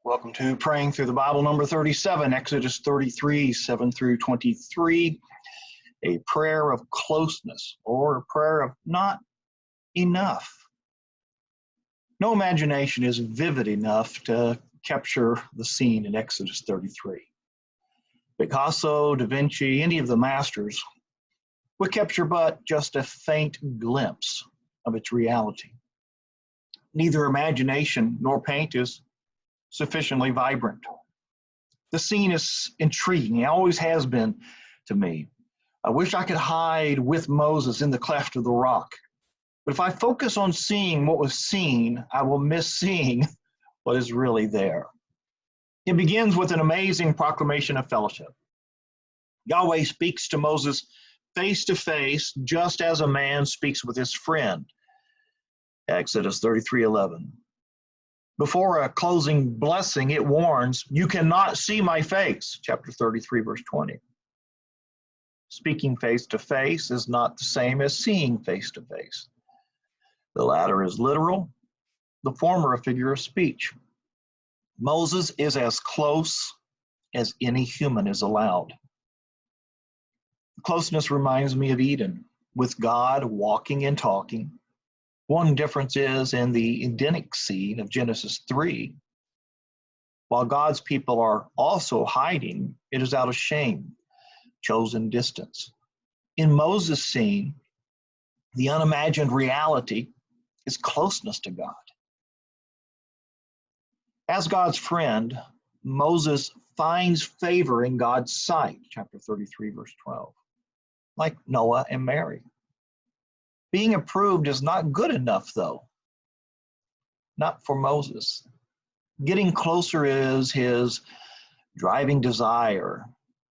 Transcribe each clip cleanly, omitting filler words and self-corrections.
Welcome to Praying Through the Bible, number 37, Exodus 33, 7 through 23, a prayer of closeness or a prayer of not enough. No imagination is vivid enough to capture the scene in Exodus 33. Picasso, Da Vinci, any of the masters would capture but just a faint glimpse of its reality. Neither imagination nor paint is sufficiently vibrant. The scene is intriguing. It always has been to me. I wish I could hide with Moses in the cleft of the rock. But if I focus on seeing what was seen, I will miss seeing what is really there. It begins with an amazing proclamation of fellowship. Yahweh speaks to Moses face to face, just as a man speaks with his friend. Exodus 33:11. Before a closing blessing, it warns, "You cannot see my face," chapter 33, verse 20. Speaking face to face is not the same as seeing face to face. The latter is literal, the former a figure of speech. Moses is as close as any human is allowed. Closeness reminds me of Eden, with God walking and talking. One difference is in the Edenic scene of Genesis 3. While God's people are also hiding, it is out of shame, chosen distance. In Moses' scene, the unimagined reality is closeness to God. As God's friend, Moses finds favor in God's sight, chapter 33, verse 12, like Noah and Mary. Being approved is not good enough, though. Not for Moses. Getting closer is his driving desire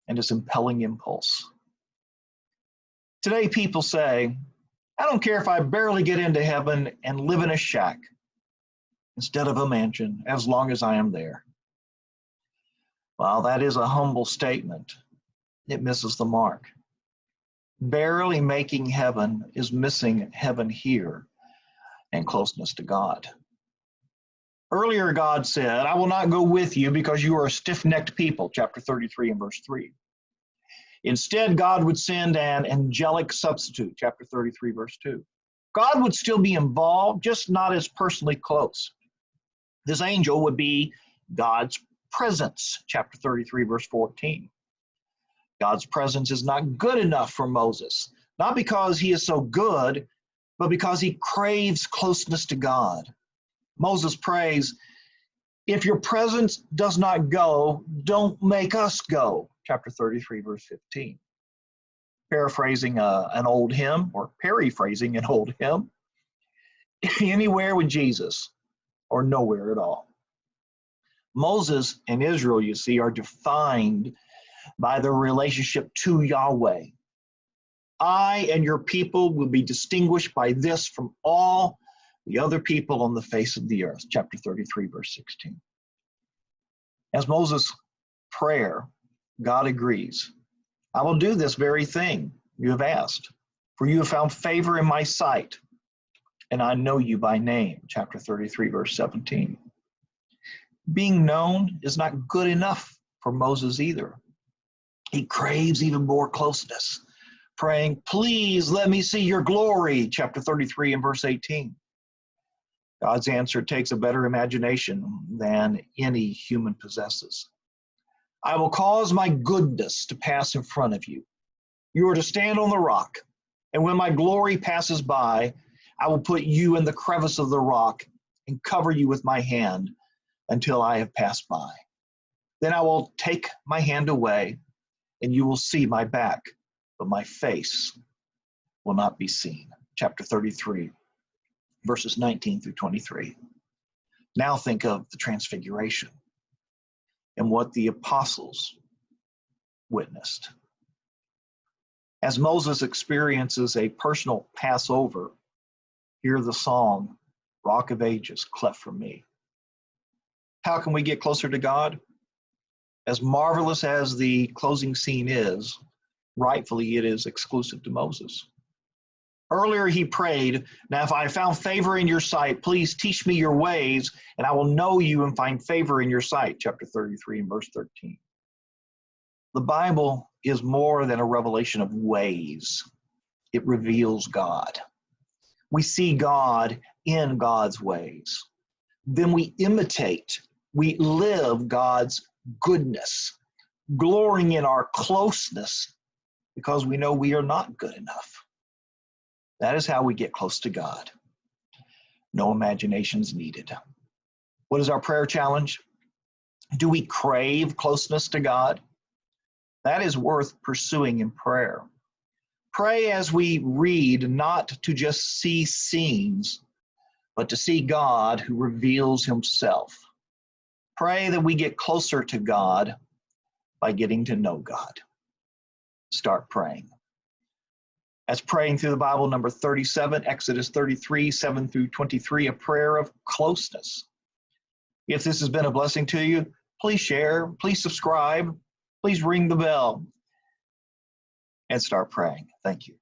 and his impelling impulse. Today, people say, "I don't care if I barely get into heaven and live in a shack instead of a mansion, as long as I am there." Well, that is a humble statement. It misses the mark. Barely making heaven is missing heaven here and closeness to God. Earlier, God said, "I will not go with you because you are a stiff-necked people," chapter 33 and verse 3. Instead, God would send an angelic substitute, chapter 33, verse 2. God would still be involved, just not as personally close. This angel would be God's presence, chapter 33, verse 14. God's presence is not good enough for Moses, not because he is so good, but because he craves closeness to God. Moses prays, "If your presence does not go, don't make us go," chapter 33, verse 15. Paraphrasing an old hymn, or paraphrasing an old hymn, anywhere with Jesus or nowhere at all. Moses and Israel, you see, are defined by their relationship to Yahweh. "I and your people will be distinguished by this from all the other people on the face of the earth," chapter 33, verse 16. As Moses' prayer, God agrees. "I will do this very thing you have asked, for you have found favor in my sight, and I know you by name," chapter 33, verse 17. Being known is not good enough for Moses either. He craves even more closeness, praying, "Please let me see your glory," chapter 33 and verse 18. God's answer takes a better imagination than any human possesses. "I will cause my goodness to pass in front of you. You are to stand on the rock, and when my glory passes by, I will put you in the crevice of the rock and cover you with my hand until I have passed by. Then I will take my hand away, and you will see my back, but my face will not be seen." Chapter 33, verses 19 through 23. Now think of the Transfiguration and what the apostles witnessed. As Moses experiences a personal Passover, hear the song, "Rock of Ages, cleft for me." How can we get closer to God? As marvelous as the closing scene is, rightfully it is exclusive to Moses. Earlier he prayed, now if I found favor in your sight, please teach me your ways, and I will know you and find favor in your sight, chapter 33 and verse 13. The Bible is more than a revelation of ways. It reveals God. We see God in God's ways. Then we imitate, we live God's goodness, glorying in our closeness because we know we are not good enough. That is how we get close to God. No imaginations needed. What is our prayer challenge? Do we crave closeness to God? That is worth pursuing in prayer. Pray as we read, not to just see scenes, but to see God who reveals himself. Pray that we get closer to God by getting to know God. Start praying. That's praying through the Bible, number 37, Exodus 33, 7 through 23, a prayer of closeness. If this has been a blessing to you, please share, please subscribe, please ring the bell, and start praying. Thank you.